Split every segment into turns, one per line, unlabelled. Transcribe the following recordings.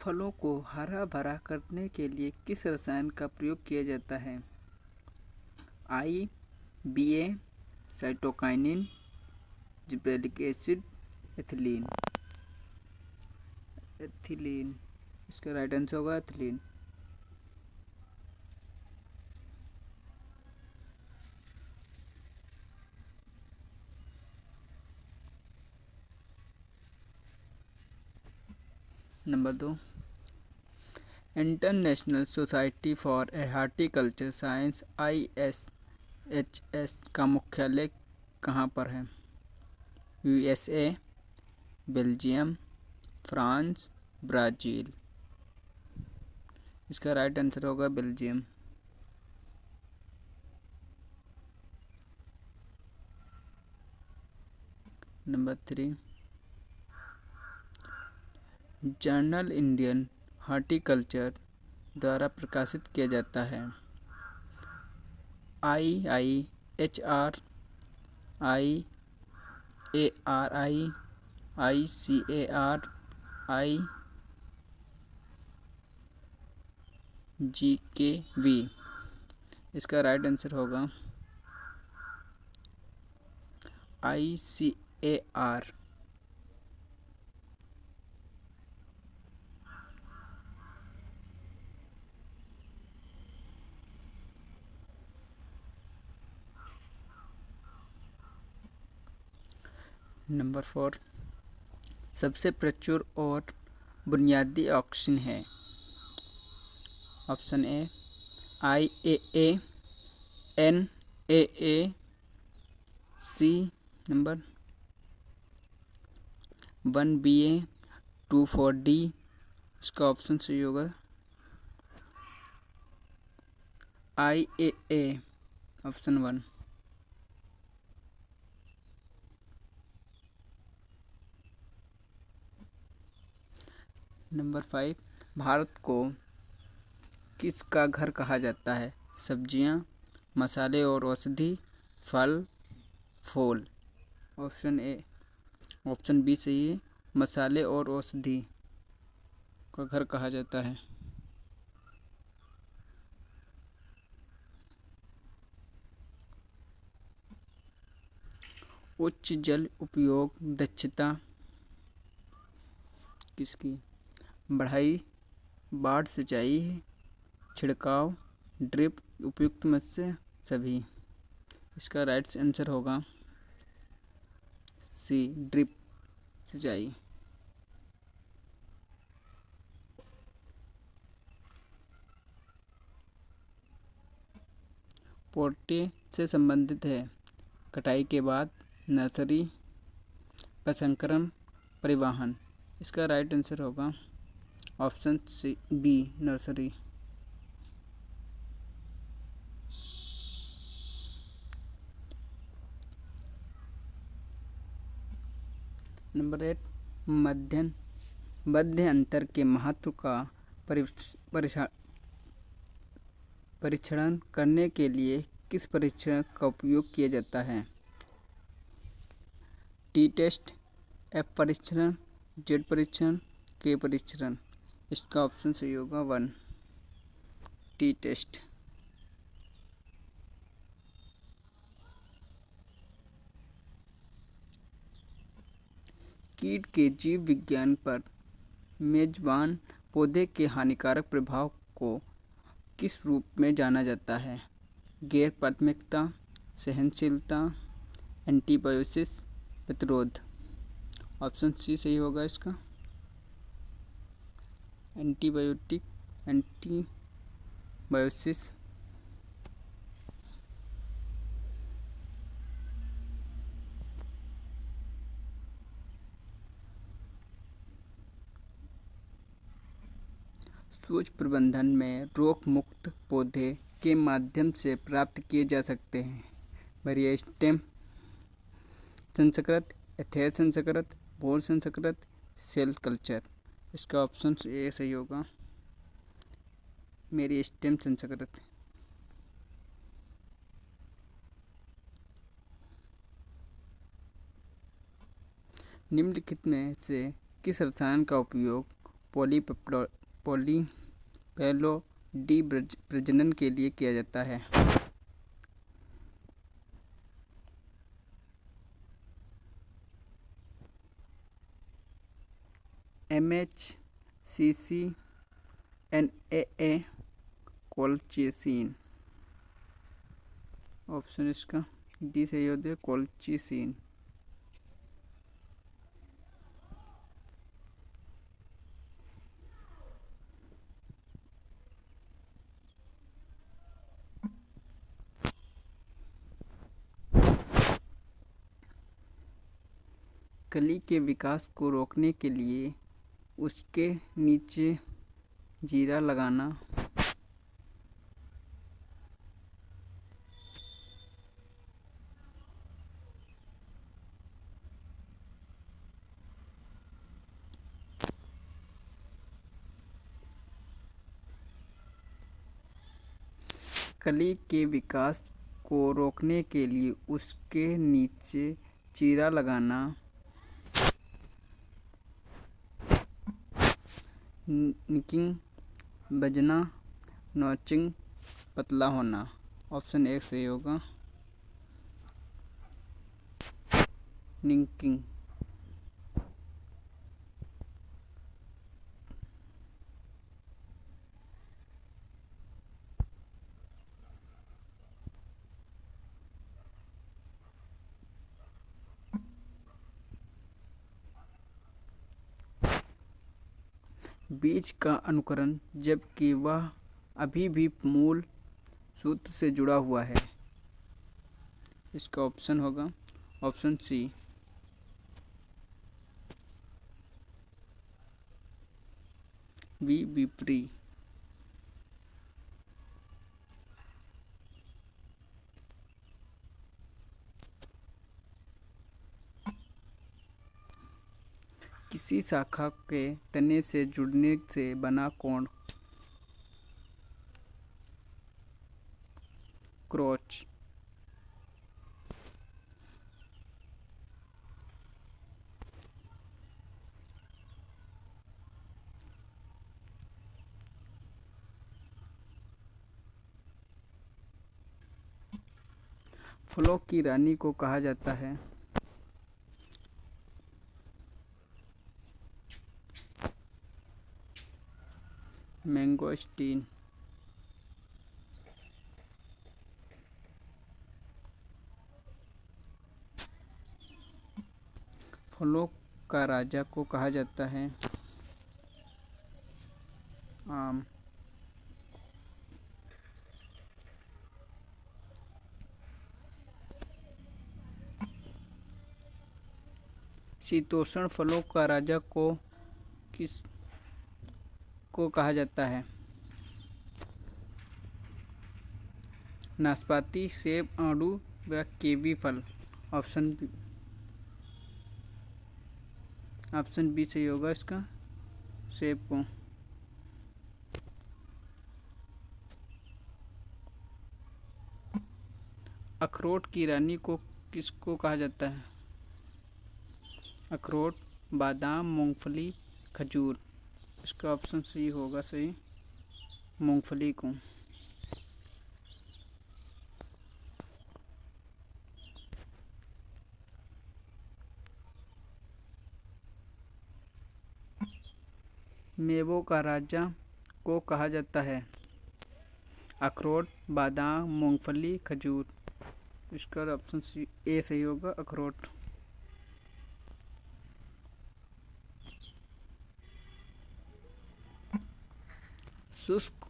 फलों को हरा भरा करने के लिए किस रसायन का प्रयोग किया जाता है? IBA, cytokinin, gibberellic acid, ethylene. Ethylene इसका राइट आंसर होगा ethylene. Number 2, international society for horticulture science ISHS का मुख्यालय कहाँ पर है? USA, Belgium, France, Brazil. इसका राइट आंसर होगा Belgium. Number 3, journal Indian horticulture द्वारा प्रकाशित किया जाता है? IIHR, IARI, ICAR, IGKV। इसका राइट आंसर होगा ICAR। नंबर 4, सबसे प्रचुर और बुनियादी ऑक्सीजन है? Option A IAA, NAA, C number 1BA, 24D। इसका ऑप्शन सही होगा IAA, ऑप्शन 1। नंबर 5, भारत को किसका घर कहा जाता है? सब्जियां, मसाले और औषधि, फल, फूल। ऑप्शन बी सही है, मसाले और औषधि का घर कहा जाता है। उच्च जल उपयोग दक्षता किसकी? बढ़ाई, बाढ़ सिंचाई, छिड़काव, ड्रिप, उपयुक्त मत्स्य, सभी। इसका राइट आंसर होगा सी, ड्रिप सिंचाई। पोटे से संबंधित है? कटाई के बाद, नर्सरी, प्रसंस्करण, परिवहन। इसका राइट आंसर होगा option C, B, nursery. Number 8, मध्य अंतर के महत्व का परीक्षण करने के लिए किस परीक्षण का उपयोग किया जाता है? टी टेस्ट, एफ परीक्षण, जेड परीक्षण, के परीक्षण। इसका ऑप्शन सही होगा 1, टी टेस्ट। कीट के जीव विज्ञान पर मेजबान पौधे के हानिकारक प्रभाव को किस रूप में जाना जाता है? गैर प्राथमिकता, सहनशीलता, एंटीबायोसिस, प्रतिरोध। ऑप्शन सी सही होगा इसका, एंटीबायोटिक, एंटीबायोसिस। सूक्ष्म प्रबंधन में रोग मुक्त पौधे के माध्यम से प्राप्त किए जा सकते हैं? मेरिस्टेम संचकृत, एथेर संचकृत, बोर संचकृत, सेल कल्चर। इसका ऑप्शन ए सही होगा, मेरिस्टेम संचकृत। निम्नलिखित में से किस रसायन का उपयोग पॉलीपेलोडी प्रजनन के लिए किया जाता है। MHCCNAA कोल्चिसिन, ऑप्शन इसका डी सही हो जाए कोल्चिसिन। कली के विकास को रोकने के लिए उसके नीचे जीरा लगाना। कली के विकास को रोकने के लिए उसके नीचे चीरा लगाना। निकिंग बजना, नॉचिंग पतला होना, ऑप्शन एक सही होगा निकिंग। बीज का अनुकरण जबकि वह अभी भी मूल सूत्र से जुड़ा हुआ है। इसका ऑप्शन होगा ऑप्शन सी। विपरी। किसी शाखा के तने से जुड़ने से बना कोण क्रोच। फलों की रानी को कहा जाता है। मैंगोस्टीन। फलों का राजा को कहा जाता है। आम। शीतोष्ण फलों का राजा को किस को कहा जाता है? नाशपाती, सेब, आड़ू व कीवी फल। ऑप्शन बी सही होगा इसका, सेब को। अखरोट की रानी को किसको कहा जाता है? अखरोट, बादाम, मूंगफली, खजूर। इसका ऑप्शन सी होगा सही, मूंगफली को। मेवों का राजा को कहा जाता है? अखरोट, बादाम, मूंगफली, खजूर। इसका ऑप्शन सी ए सही होगा, अखरोट। शुष्क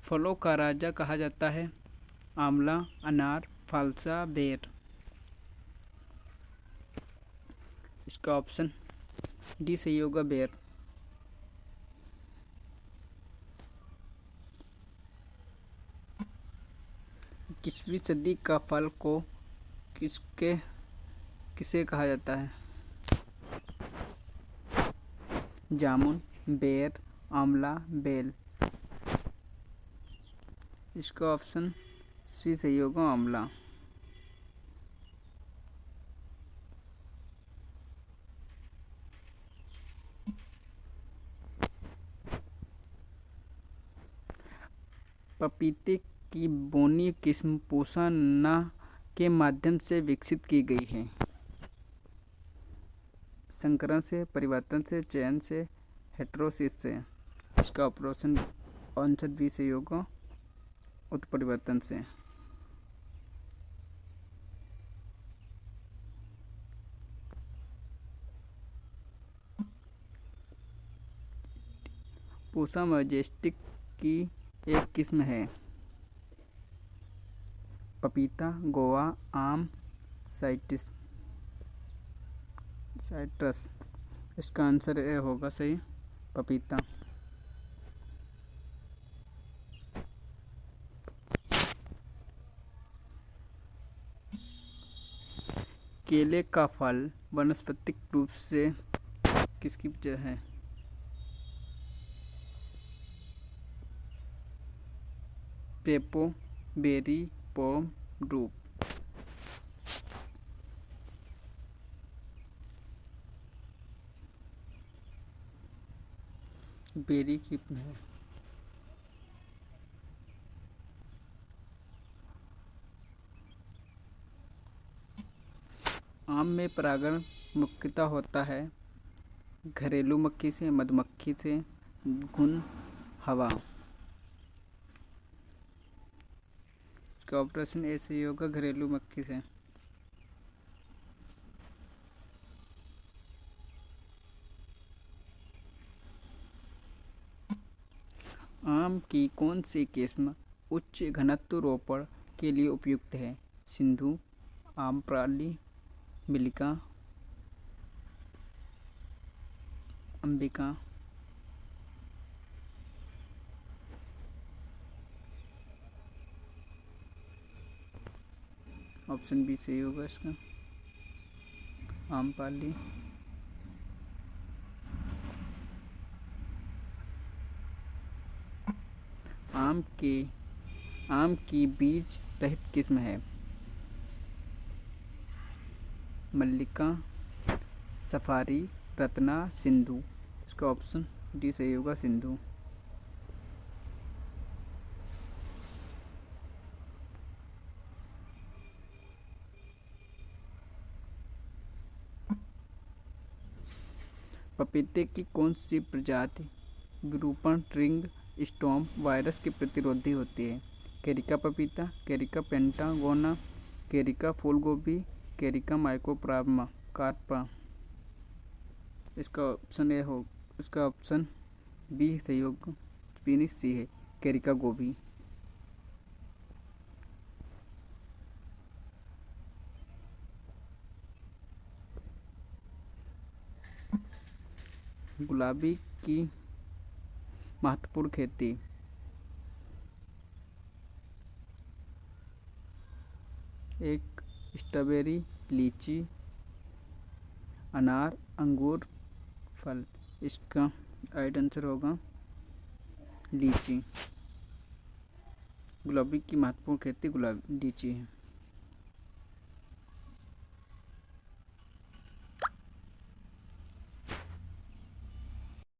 फलों का राजा कहा जाता है? आंवला, अनार, फालसा, बेर। इसका ऑप्शन डी सही होगा, बेर। किसवीं सदी का फल को किसे कहा जाता है? जामुन, बेर, आंवला, बेल। इसका ऑप्शन सी सही होगा, आंवला। पपीते की बोनी किस्म पूसा ना के माध्यम से विकसित की गई है? संकरण से, परिवर्तन से, चयन से, हेटेरोसिस से। इसका ऑप्शन आंसर बी सही होगा, उत्परिवर्तन से। पूसा मैजेस्टिक की एक किस्म है। पपीता, गोवा, आम, साइट्रस। इसका आंसर ए होगा सही, पपीता। केले का फल वानस्पतिक रूप से किसकी वजह है? पेपो, बेरी, पोम, ड्रूप। बेरी की है। आम में परागण मुख्यतः होता है घरेलू मक्खी से, मधुमक्खी से, घुन, हवा। इसका ऑप्शन ए सही होगा, घरेलू मक्खी से। आम की कौन सी किस्म उच्च घनत्व रोपण के लिए उपयुक्त है? सिंधु, आम्रपाली, मिलिका, अंबिका। ऑप्शन बी सही होगा इसका, आम्रपाली। आम की बीज रहित किस्म है? मल्लिका, सफारी, रत्ना, सिंधु। इसका ऑप्शन डी सही होगा, सिंधु। पपीते की कौन सी प्रजाति विरूपण रिंग स्टॉर्म वायरस के प्रतिरोधी होती है? कैरिका पपीता, कैरिका पेंटागोना, कैरिका फूलगोभी, कैरिका माइकोप्रामा कार्पा। इसका ऑप्शन बी सही होगा, स्पेनिश सी है, कैरिका गोभी। गुलाबी की महत्वपूर्ण खेती। एक, स्ट्रॉबेरी, लीची, अनार, अंगूर, फल। इसका राइट आंसर होगा लीची। गुलाबी की महत्वपूर्ण खेती लीची है।